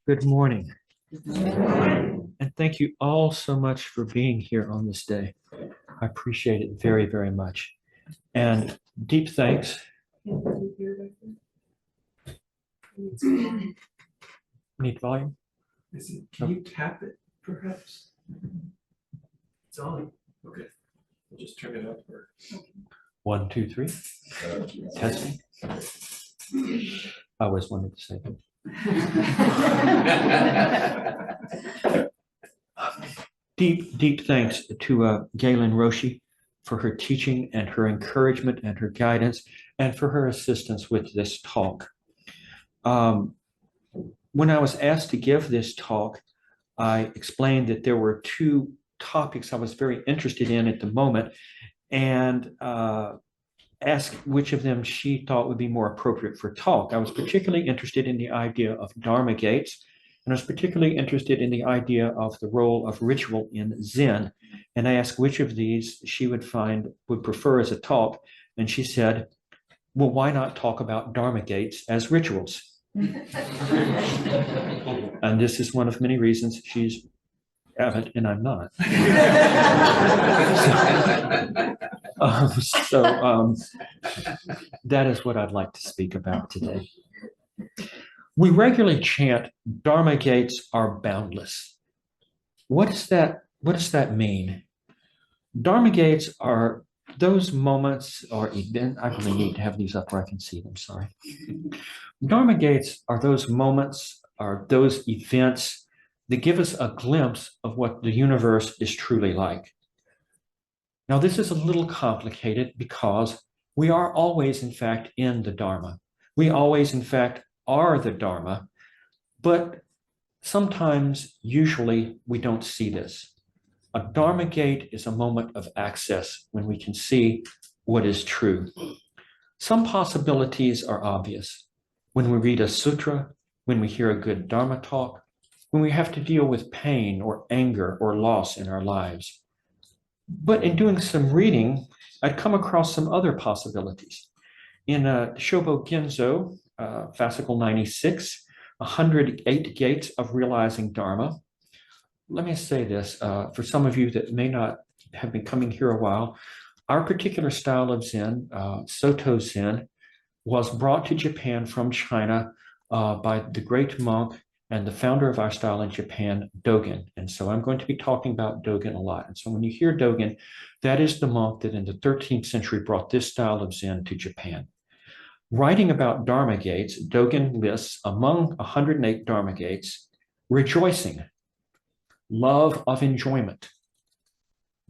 Good morning. And thank you all so much for being here on this day. I appreciate it very, very much. And deep thanks. Need volume? Can you tap it, perhaps? It's on. Okay. We'll just turn it up. 1, 2, 3. Testing. I always wanted to say that. Deep thanks to Galen Roshi for her teaching and her encouragement and her guidance and for her assistance with this talk. When I was asked to give this talk, I explained that there were two topics I was very interested in at the moment and asked which of them she thought would be more appropriate for talk. I was particularly interested in the idea of Dharma gates, and I was particularly interested in the idea of the role of ritual in Zen. And I asked which of these she would prefer as a talk, and she said, well, why not talk about Dharma gates as rituals? And this is one of many reasons she's avid and I'm not. That is what I'd like to speak about today. We regularly chant, Dharma gates are boundless. What does that mean? Dharma gates are those moments or events. I really need to have these up where I can see them, sorry. Dharma gates are those moments, are those events that give us a glimpse of what the universe is truly like. Now, this is a little complicated because we are always, in fact, in the Dharma. We always, in fact, are the Dharma, but sometimes, usually, we don't see this. A Dharma gate is a moment of access when we can see what is true. Some possibilities are obvious. When we read a sutra, when we hear a good Dharma talk, when we have to deal with pain or anger or loss in our lives. But in doing some reading, I'd come across some other possibilities. In Shobo Genzo, fascicle 96, 108 Gates of Realizing Dharma. Let me say this, for some of you that may not have been coming here a while, our particular style of Zen, Soto Zen, was brought to Japan from China by the great monk and the founder of our style in Japan, Dogen. And so I'm going to be talking about Dogen a lot. And so when you hear Dogen, that is the monk that in the 13th century brought this style of Zen to Japan. Writing about Dharma gates, Dogen lists among 108 Dharma gates, rejoicing, love of enjoyment,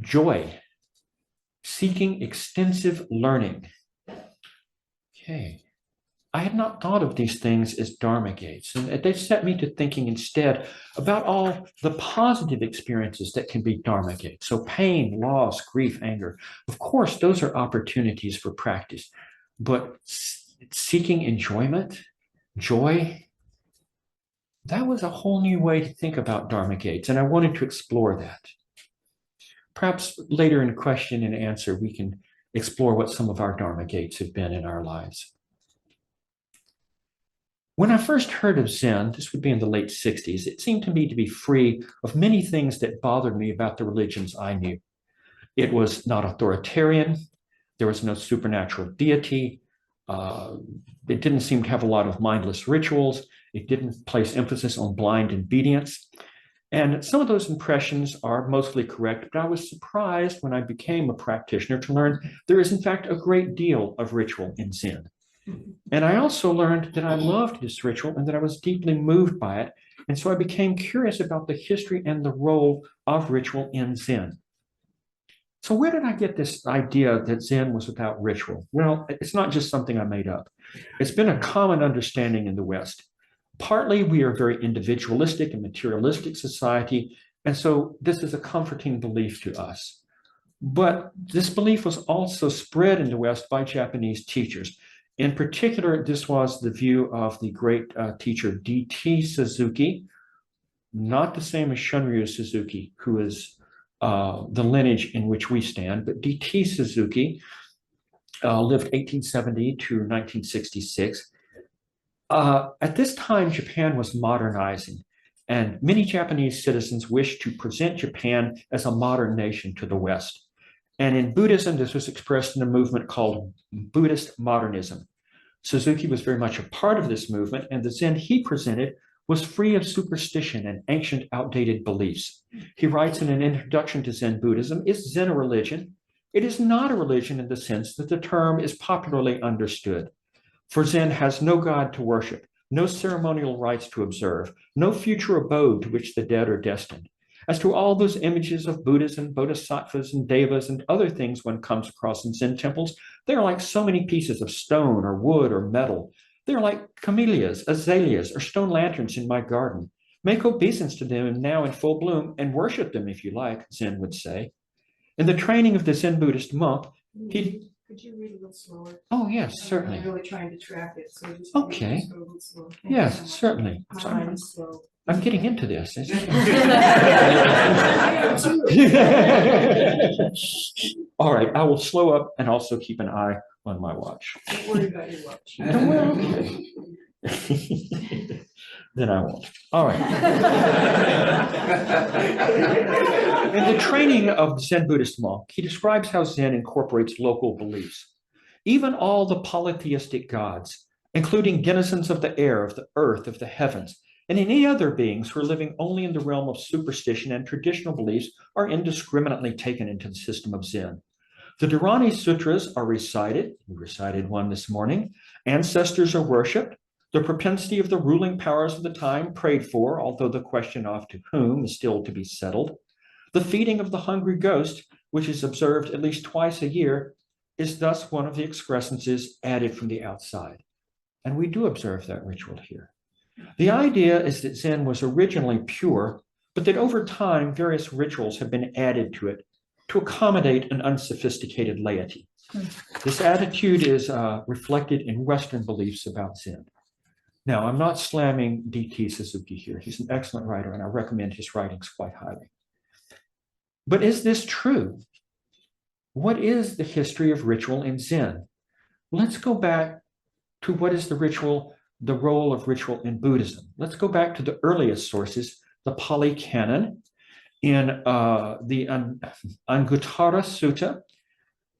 joy, seeking extensive learning. Okay. I had not thought of these things as Dharma gates, and they set me to thinking instead about all the positive experiences that can be Dharma gates. So pain, loss, grief, anger. Of course, those are opportunities for practice, but seeking enjoyment, joy, that was a whole new way to think about Dharma gates, and I wanted to explore that. Perhaps later in question and answer, we can explore what some of our Dharma gates have been in our lives. When I first heard of Zen, this would be in the late 60s, it seemed to me to be free of many things that bothered me about the religions I knew. It was not authoritarian. There was no supernatural deity. It didn't seem to have a lot of mindless rituals. It didn't place emphasis on blind obedience. And some of those impressions are mostly correct, but I was surprised when I became a practitioner to learn there is in fact a great deal of ritual in Zen. And I also learned that I loved this ritual and that I was deeply moved by it. And so I became curious about the history and the role of ritual in Zen. So where did I get this idea that Zen was without ritual? Well, it's not just something I made up. It's been a common understanding in the West. Partly, we are a very individualistic and materialistic society, and so this is a comforting belief to us. But this belief was also spread in the West by Japanese teachers. In particular, this was the view of the great teacher D.T. Suzuki, not the same as Shunryu Suzuki, who is the lineage in which we stand, but D.T. Suzuki lived 1870 to 1966. At this time, Japan was modernizing, And many Japanese citizens wished to present Japan as a modern nation to the West. And in Buddhism, this was expressed in a movement called Buddhist modernism. Suzuki was very much a part of this movement, and the Zen he presented was free of superstition and ancient, outdated beliefs. He writes in an introduction to Zen Buddhism, is Zen a religion? It is not a religion in the sense that the term is popularly understood. For Zen has no God to worship, no ceremonial rites to observe, no future abode to which the dead are destined. As to all those images of Buddhas and Bodhisattvas and Devas and other things one comes across in Zen temples, they are like so many pieces of stone or wood or metal. They are like camellias, azaleas, or stone lanterns in my garden. Make obeisance to them now in full bloom and worship them if you like, Zen would say. In the training of the Zen Buddhist monk, he... Could you read a little slower? Oh, yes, certainly. I'm really trying to track it, so just Okay. just go a little slow. Thank you Yes, so much. certainly. My So mind is slow. I'm getting into this. All right, I will slow up and also keep an eye on my watch. Don't worry about your watch. Well, okay. Then I won't. All right. In the training of the Zen Buddhist monk, he describes how Zen incorporates local beliefs. Even all the polytheistic gods, including denizens of the air, of the earth, of the heavens, and any other beings who are living only in the realm of superstition and traditional beliefs, are indiscriminately taken into the system of Zen. The Dharani Sutras are recited. We recited one this morning. Ancestors are worshipped. The propensity of the ruling powers of the time prayed for, although the question of to whom is still to be settled. The feeding of the hungry ghost, which is observed at least twice a year, is thus one of the excrescences added from the outside. And we do observe that ritual here. The idea is that Zen was originally pure, but that over time, various rituals have been added to it to accommodate an unsophisticated laity. This attitude is reflected in Western beliefs about Zen. Now, I'm not slamming D.T. Suzuki here. He's an excellent writer, and I recommend his writings quite highly. But is this true? What is the history of ritual in Zen? Let's go back to what is the role of ritual in Buddhism. Let's go back to the earliest sources, the Pali Canon. In the Anguttara Sutta,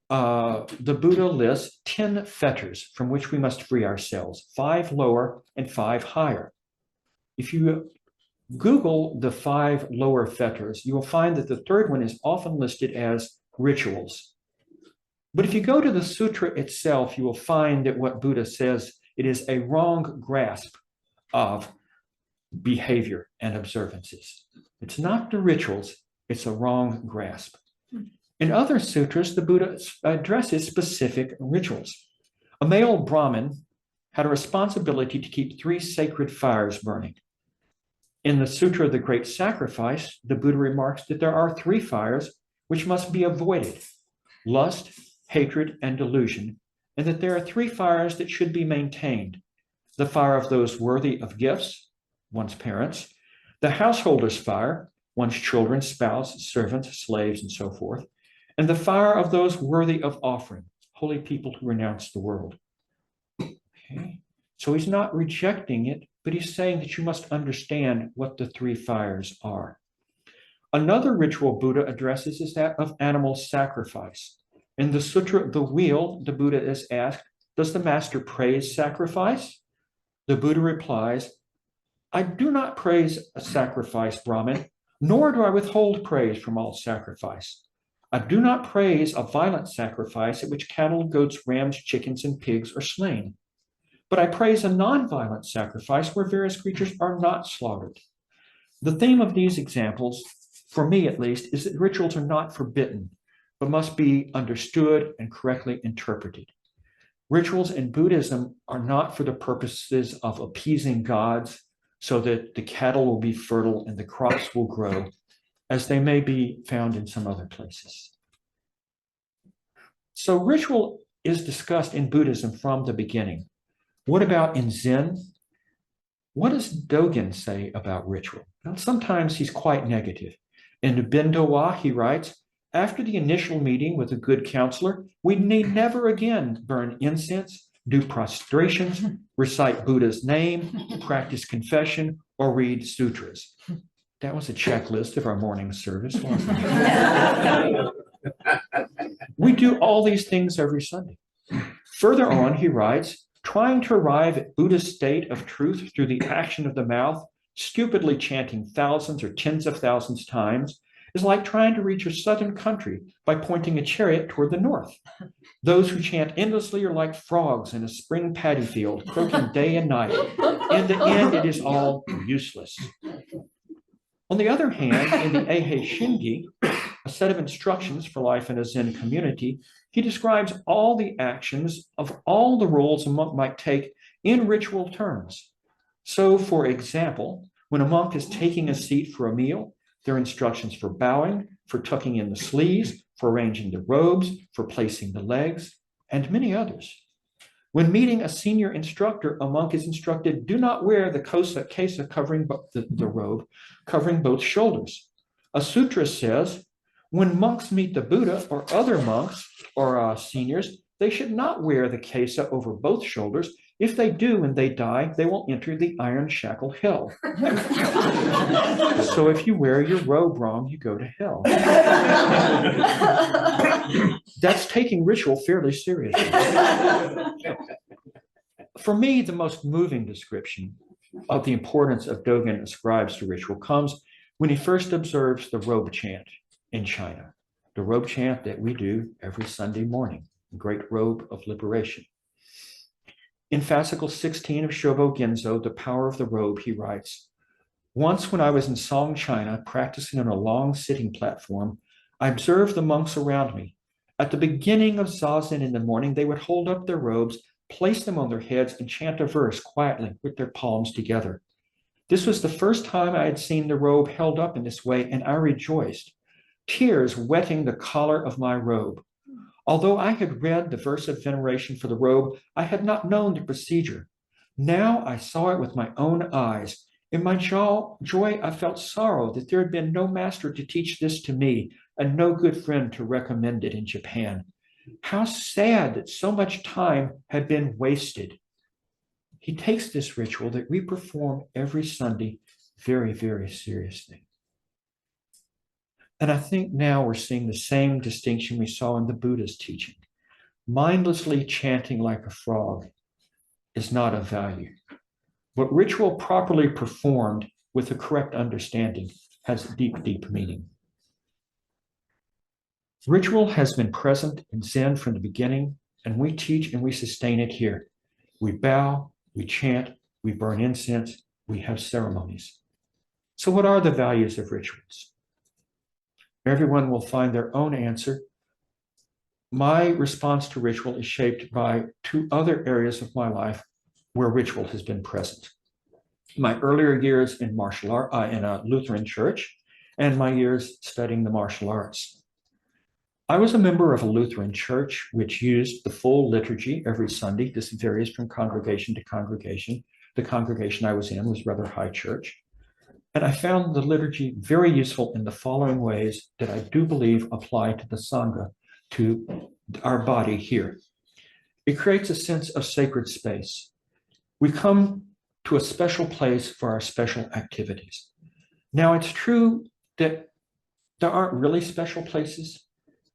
the Buddha lists 10 fetters from which we must free ourselves, 5 lower and 5 higher. If you Google the 5 lower fetters, you will find that the third one is often listed as rituals. But if you go to the sutra itself, you will find that what Buddha says, it is a wrong grasp of behavior and observances. It's not the rituals, it's a wrong grasp. In other sutras, the Buddha addresses specific rituals. A male Brahmin had a responsibility to keep 3 sacred fires burning. In the Sutra of the Great Sacrifice, the Buddha remarks that there are 3 fires which must be avoided: lust, hatred, and delusion, and that there are 3 fires that should be maintained: the fire of those worthy of gifts, one's parents; the householder's fire, one's children, spouse, servants, slaves, and so forth; and the fire of those worthy of offering, holy people who renounce the world. Okay. So he's not rejecting it, but he's saying that you must understand what the 3 fires are. Another ritual Buddha addresses is that of animal sacrifice. In the Sutra of the Wheel, the Buddha is asked, does the master praise sacrifice? The Buddha replies, I do not praise a sacrifice, Brahmin, nor do I withhold praise from all sacrifice. I do not praise a violent sacrifice at which cattle, goats, rams, chickens, and pigs are slain. But I praise a non-violent sacrifice where various creatures are not slaughtered. The theme of these examples, for me at least, is that rituals are not forbidden, but must be understood and correctly interpreted. Rituals in Buddhism are not for the purposes of appeasing gods so that the cattle will be fertile and the crops will grow, as they may be found in some other places. So ritual is discussed in Buddhism from the beginning. What about in Zen? What does Dogen say about ritual? Well, sometimes he's quite negative. In Bindowa, he writes, after the initial meeting with a good counselor, we need never again burn incense, do prostrations, recite Buddha's name, practice confession, or read sutras. That was a checklist of our morning service, wasn't it? We do all these things every Sunday. Further on, he writes, trying to arrive at Buddha's state of truth through the action of the mouth, stupidly chanting thousands or tens of thousands times, is like trying to reach a southern country by pointing a chariot toward the north. Those who chant endlessly are like frogs in a spring paddy field, croaking day and night. In the end, it is all useless. On the other hand, in the Eihei Shingi, a set of instructions for life in a Zen community, he describes all the actions of all the roles a monk might take in ritual terms. So, for example, when a monk is taking a seat for a meal, there are instructions for bowing, for tucking in the sleeves, for arranging the robes, for placing the legs, and many others. When meeting a senior instructor, a monk is instructed, do not wear the kesa covering the robe, covering both shoulders. A sutra says, when monks meet the Buddha or other monks or seniors, they should not wear the kesa over both shoulders. If they do and they die, they will enter the iron shackle hell. So if you wear your robe wrong, you go to hell. That's taking ritual fairly seriously. For me, the most moving description of the importance of Dogen ascribes to ritual comes when he first observes the robe chant in China, the robe chant that we do every Sunday morning, the great robe of liberation. In fascicle 16 of Shobo Genzo, The Power of the Robe, he writes, once when I was in Song, China, practicing on a long sitting platform, I observed the monks around me. At the beginning of Zazen in the morning, they would hold up their robes, place them on their heads, and chant a verse quietly with their palms together. This was the first time I had seen the robe held up in this way, and I rejoiced, tears wetting the collar of my robe. Although I had read the verse of veneration for the robe, I had not known the procedure. Now I saw it with my own eyes. In my joy, I felt sorrow that there had been no master to teach this to me and no good friend to recommend it in Japan. How sad that so much time had been wasted. He takes this ritual that we perform every Sunday very, very seriously. And I think now we're seeing the same distinction we saw in the Buddha's teaching. Mindlessly chanting like a frog is not of value. But ritual properly performed with the correct understanding has deep, deep meaning. Ritual has been present in Zen from the beginning, and we teach and we sustain it here. We bow, we chant, we burn incense, we have ceremonies. So what are the values of rituals? Everyone will find their own answer. My response to ritual is shaped by two other areas of my life where ritual has been present. My earlier years in martial art, in a Lutheran church, and my years studying the martial arts. I was a member of a Lutheran church which used the full liturgy every Sunday. This varies from congregation to congregation. The congregation I was in was rather high church. And I found the liturgy very useful in the following ways that I do believe apply to the Sangha, to our body here. It creates a sense of sacred space. We come to a special place for our special activities. Now, it's true that there aren't really special places.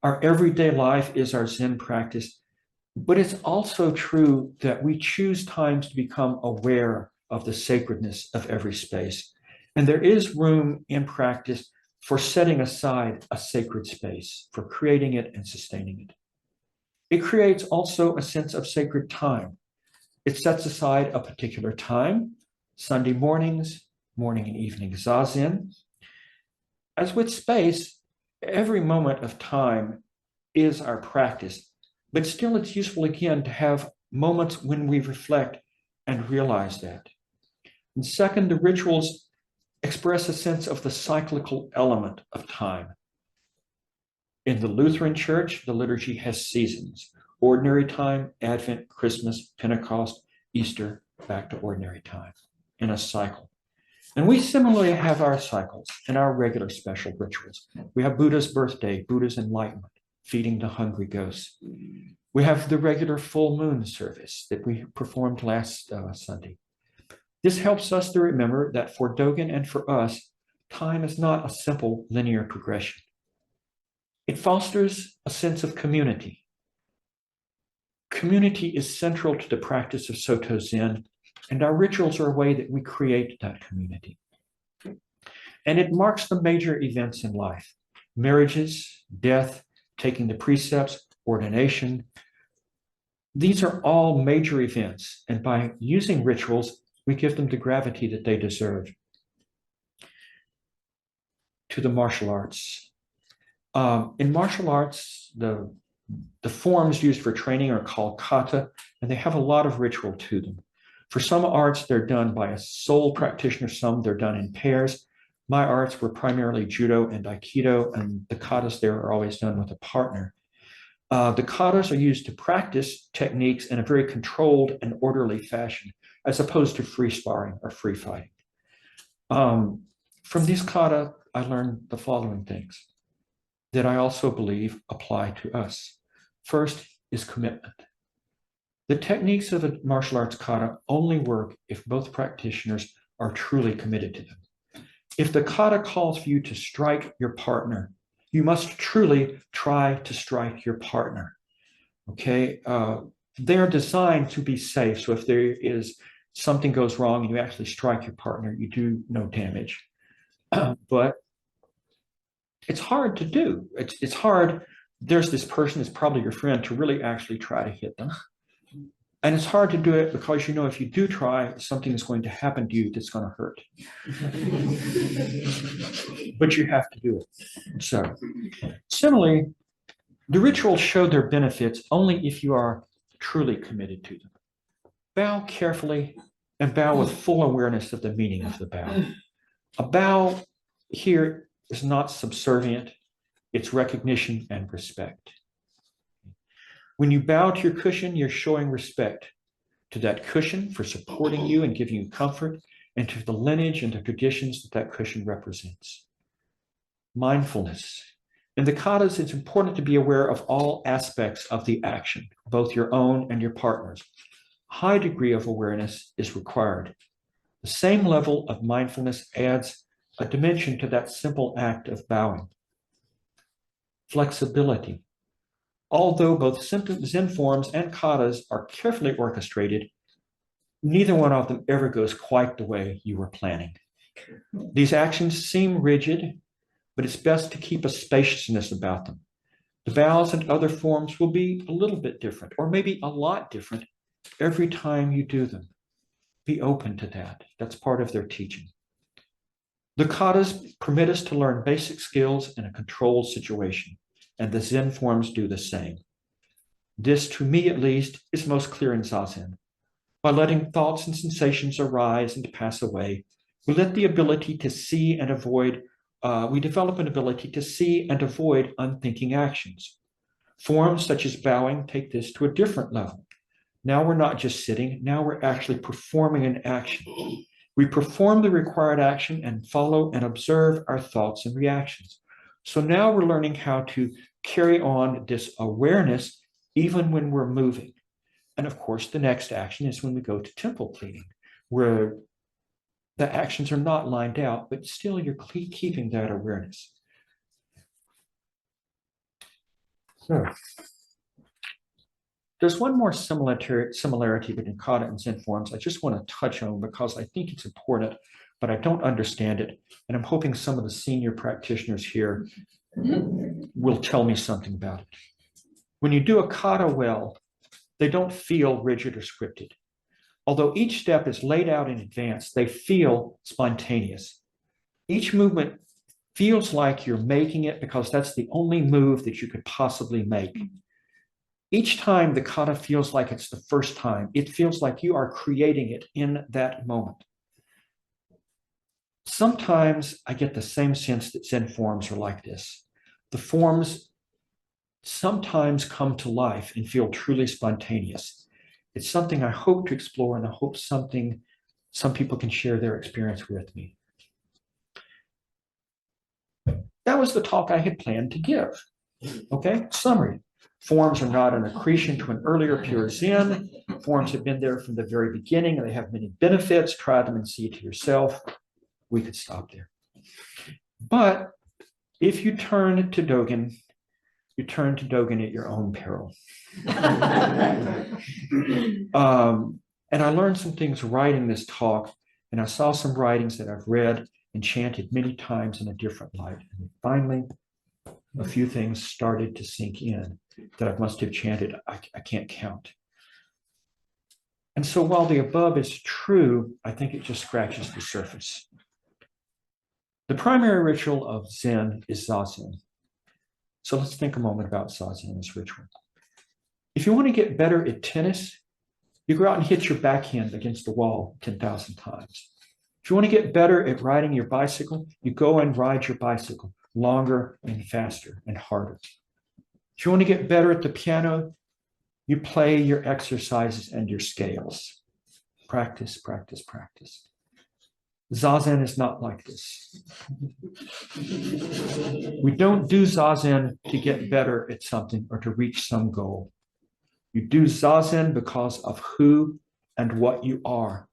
Our everyday life is our Zen practice, but it's also true that we choose times to become aware of the sacredness of every space. And there is room in practice for setting aside a sacred space, for creating it and sustaining it. It creates also a sense of sacred time. It sets aside a particular time, Sunday mornings, morning and evening zazen. As with space, every moment of time is our practice, but still it's useful again to have moments when we reflect and realize that. And second, the rituals express a sense of the cyclical element of time. In the Lutheran Church, the liturgy has seasons: ordinary time, Advent, Christmas, Pentecost, Easter, back to ordinary time in a cycle. And we similarly have our cycles and our regular special rituals. We have Buddha's birthday, Buddha's enlightenment, feeding the hungry ghosts. We have the regular full moon service that we performed last Sunday. This helps us to remember that for Dogen and for us, time is not a simple linear progression. It fosters a sense of community. Community is central to the practice of Soto Zen, and our rituals are a way that we create that community. And it marks the major events in life: marriages, death, taking the precepts, ordination. These are all major events, and by using rituals, we give them the gravity that they deserve. To the martial arts. In martial arts, the forms used for training are called kata, and they have a lot of ritual to them. For some arts, they're done by a sole practitioner, some they're done in pairs. My arts were primarily judo and aikido, and the katas there are always done with a partner. The katas are used to practice techniques in a very controlled and orderly fashion, as opposed to free sparring or free fighting. From these kata, I learned the following things that I also believe apply to us. First is commitment. The techniques of a martial arts kata only work if both practitioners are truly committed to them. If the kata calls for you to strike your partner, you must truly try to strike your partner. Okay, they're designed to be safe. So if there is something goes wrong and you actually strike your partner, you do no damage. But it's hard to do. It's hard. There's this person, it's probably your friend, to really actually try to hit them. And it's hard to do it because you know if you do try, something is going to happen to you that's going to hurt. But you have to do it. So, similarly, the rituals show their benefits only if you are truly committed to them. Bow carefully and bow with full awareness of the meaning of the bow. A bow here is not subservient, it's recognition and respect. When you bow to your cushion, you're showing respect to that cushion for supporting you and giving you comfort, and to the lineage and the traditions that that cushion represents. Mindfulness. In the katas, it's important to be aware of all aspects of the action, both your own and your partner's. A high degree of awareness is required. The same level of mindfulness adds a dimension to that simple act of bowing. Flexibility. Although both Zen forms and katas are carefully orchestrated, neither one of them ever goes quite the way you were planning. These actions seem rigid, but it's best to keep a spaciousness about them. The bows and other forms will be a little bit different, or maybe a lot different, every time you do them. Be open to that. That's part of their teaching. The katas permit us to learn basic skills in a controlled situation, and the Zen forms do the same. This, to me at least, is most clear in Zazen. By letting thoughts and sensations arise and pass away, we let the ability to see and avoid, we develop an ability to see and avoid unthinking actions. Forms such as bowing take this to a different level. Now we're not just sitting, now we're actually performing an action. We perform the required action and follow and observe our thoughts and reactions. So now we're learning how to carry on this awareness even when we're moving. And of course, the next action is when we go to temple cleaning, where the actions are not lined out, but still you're keeping that awareness. So, there's one more similarity between kata and Zen forms I just want to touch on because I think it's important, but I don't understand it. And I'm hoping some of the senior practitioners here will tell me something about it. When you do a kata well, they don't feel rigid or scripted. Although each step is laid out in advance, they feel spontaneous. Each movement feels like you're making it because that's the only move that you could possibly make. Each time the kata feels like it's the first time, it feels like you are creating it in that moment. Sometimes I get the same sense that Zen forms are like this. The forms sometimes come to life and feel truly spontaneous. It's something I hope to explore, and I hope some people can share their experience with me. That was the talk I had planned to give. Okay, summary. Forms are not an accretion to an earlier pure Zen. Forms have been there from the very beginning, and they have many benefits. Try them and see it to yourself. We could stop there. But if you turn to Dogen, you turn to Dogen at your own peril. And I learned some things writing this talk, and I saw some writings that I've read and chanted many times in a different light. And finally, a few things started to sink in that I must have chanted, I can't count. And so while the above is true, I think it just scratches the surface. The primary ritual of Zen is Zazen. So let's think a moment about Zazen as ritual. If you want to get better at tennis, you go out and hit your backhand against the wall 10,000 times. If you want to get better at riding your bicycle, you go and ride your bicycle longer and faster and harder. If you want to get better at the piano, you play your exercises and your scales. Practice, practice, practice. Zazen is not like this. We don't do Zazen to get better at something or to reach some goal. You do Zazen because of who and what you are,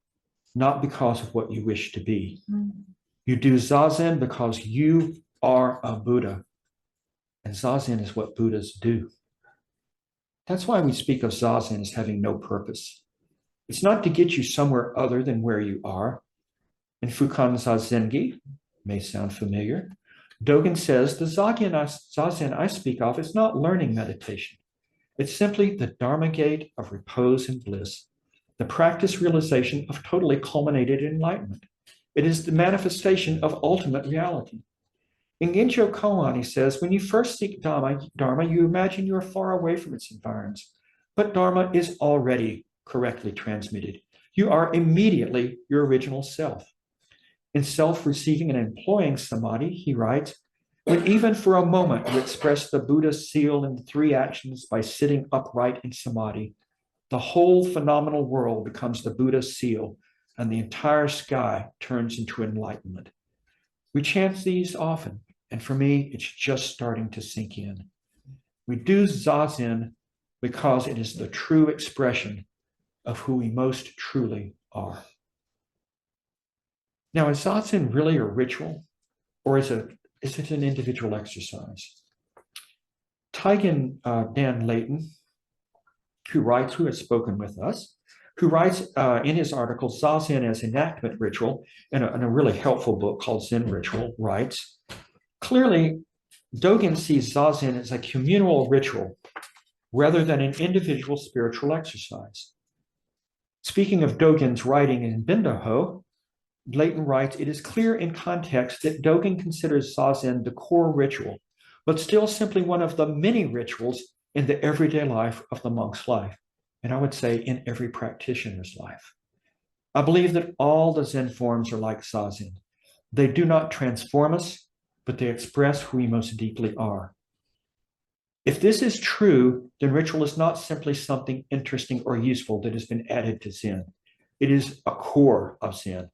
not because of what you wish to be. You do Zazen because you are a Buddha, and Zazen is what Buddhas do. That's why we speak of Zazen as having no purpose. It's not to get you somewhere other than where you are. In Fukan Zazengi, may sound familiar, Dogen says the Zazen I speak of is not learning meditation. It's simply the Dharma gate of repose and bliss, the practice realization of totally culminated enlightenment. It is the manifestation of ultimate reality. In Genjo Koan, he says, when you first seek Dharma, you imagine you are far away from its environs, but Dharma is already correctly transmitted. You are immediately your original self. In self-receiving and employing samadhi, he writes, when even for a moment you express the Buddha's seal in the three actions by sitting upright in samadhi, the whole phenomenal world becomes the Buddha's seal, and the entire sky turns into enlightenment. We chant these often, and for me, it's just starting to sink in. We do Zazen because it is the true expression of who we most truly are. Now, is Zazen really a ritual, or is it an individual exercise? Taigen Dan Layton, who has spoken with us, who writes in his article, Zazen as Enactment Ritual, in a really helpful book called Zen Ritual, writes, clearly, Dogen sees Zazen as a communal ritual rather than an individual spiritual exercise. Speaking of Dogen's writing in Bindaho, Layton writes, it is clear in context that Dogen considers Zazen the core ritual, but still simply one of the many rituals in the everyday life of the monk's life, and I would say in every practitioner's life. I believe that all the Zen forms are like Zazen. They do not transform us, but they express who we most deeply are. If this is true, then ritual is not simply something interesting or useful that has been added to Zen. It is a core of Zen.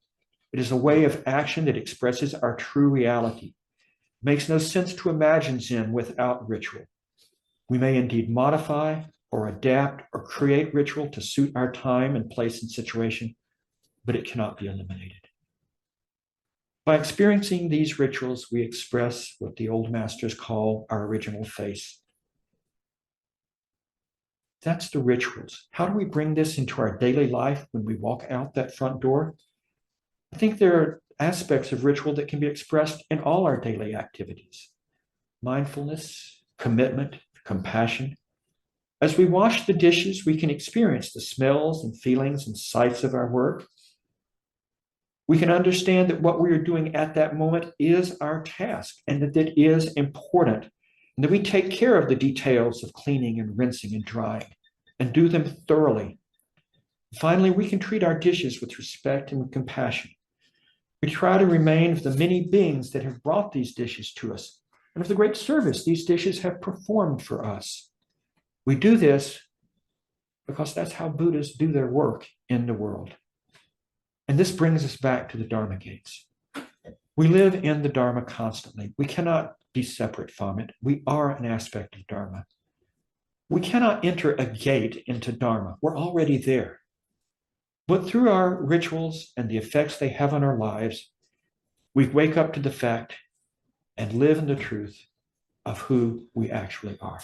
It is a way of action that expresses our true reality. It makes no sense to imagine Zen without ritual. We may indeed modify or adapt or create ritual to suit our time and place and situation, but it cannot be eliminated. By experiencing these rituals, we express what the old masters call our original face. That's the rituals. How do we bring this into our daily life when we walk out that front door? I think there are aspects of ritual that can be expressed in all our daily activities. Mindfulness, commitment, compassion. As we wash the dishes, we can experience the smells and feelings and sights of our work. We can understand that what we are doing at that moment is our task and that it is important, and that we take care of the details of cleaning and rinsing and drying and do them thoroughly. Finally, we can treat our dishes with respect and compassion. We try to remain of the many beings that have brought these dishes to us and of the great service these dishes have performed for us. We do this because that's how Buddhas do their work in the world. And this brings us back to the Dharma gates. We live in the Dharma constantly. We cannot be separate from it. We are an aspect of Dharma. We cannot enter a gate into Dharma. We're already there. But through our rituals and the effects they have on our lives, we wake up to the fact and live in the truth of who we actually are.